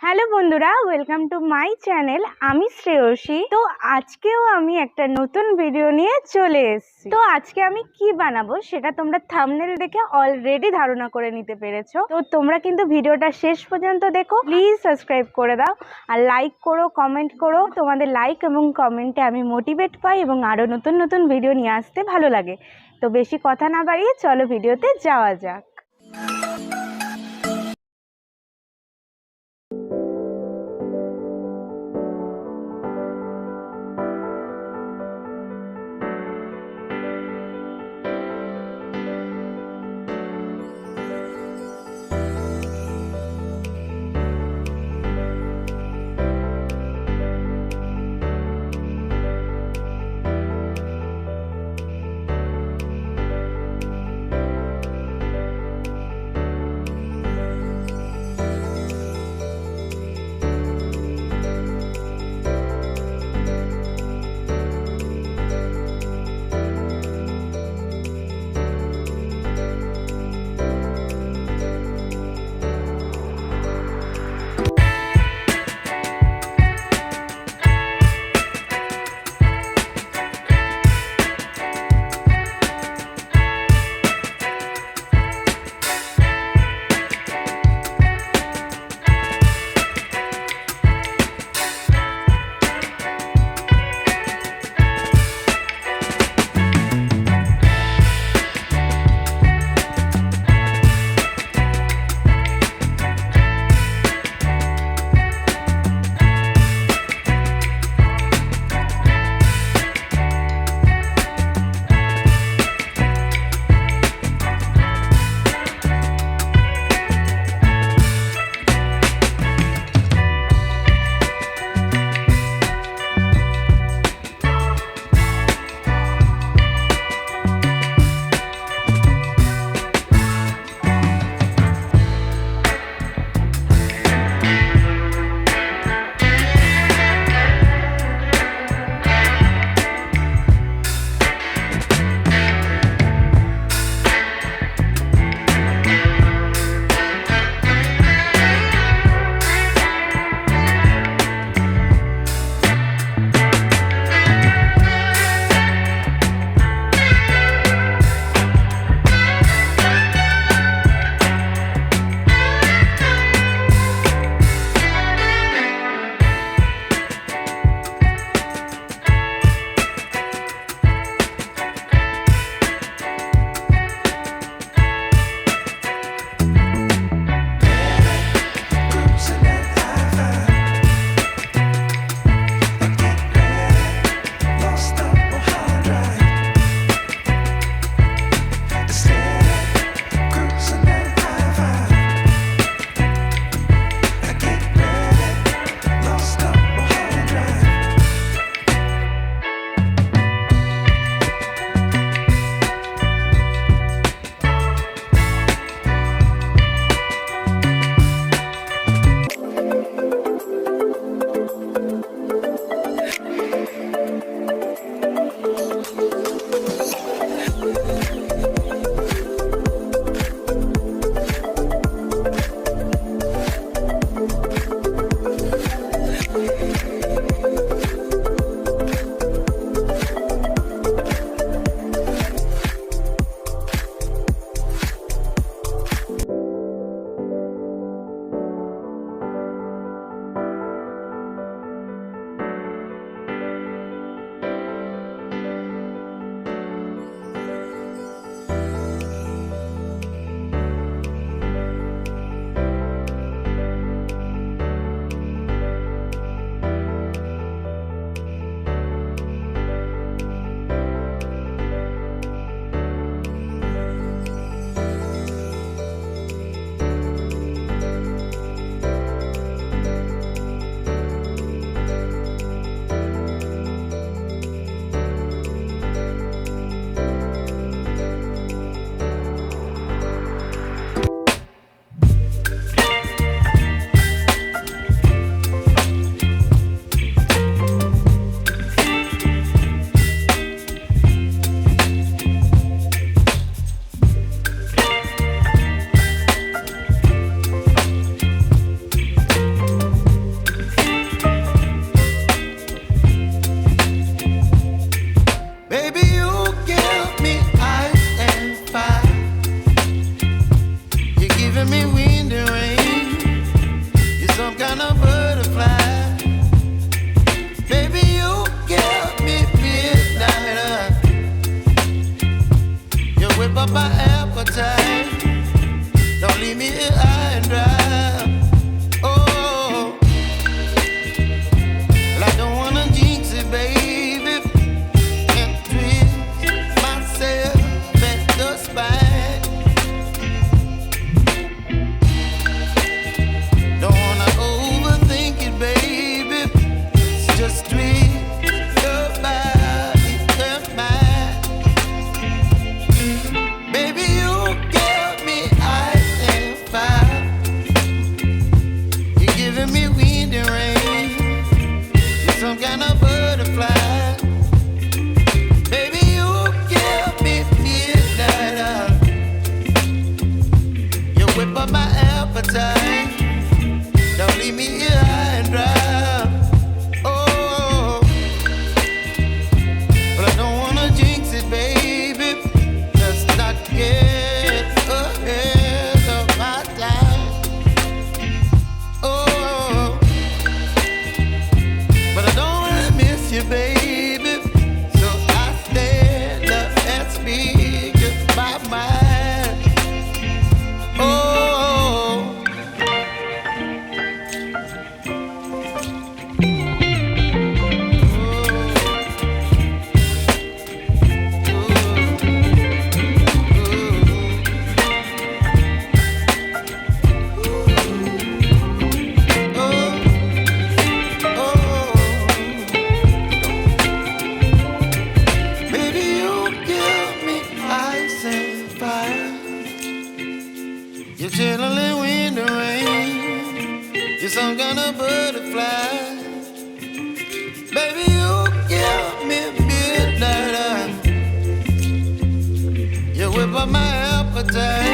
Hello বন্ধুরা, welcome to my channel. আমি শ্রেয়সী। তো আজকেও আমি একটা নতুন ভিডিও নিয়ে চলে এসেছি। তো আজকে আমি কি বানাবো সেটা তোমরা থাম্বনেল দেখে অলরেডি ধারণা করে নিতে পেরেছো। তো তোমরা কিন্তু ভিডিওটা শেষ পর্যন্ত দেখো। প্লিজ সাবস্ক্রাইব করে দাও আর লাইক করো, কমেন্ট করো। তোমাদের লাইক এবং কমেন্টে আমি মোটিভেট পাই এবং আরও নতুন নতুন ভিডিও নিয়ে আসতে ভালো লাগে। তো বেশি কথা না বাড়িয়ে চলো ভিডিওতে যাওয়া যাক। leave me here high and dry. Oh, but I don't wanna jinx it, baby. Let's not get ahead of my time. Oh, but I don't wanna miss you, baby. So I stand up and speak just my mind. Oh. You're chilling in the rain. You're some kind of butterfly. Baby, you give me midnight. You whip up my appetite.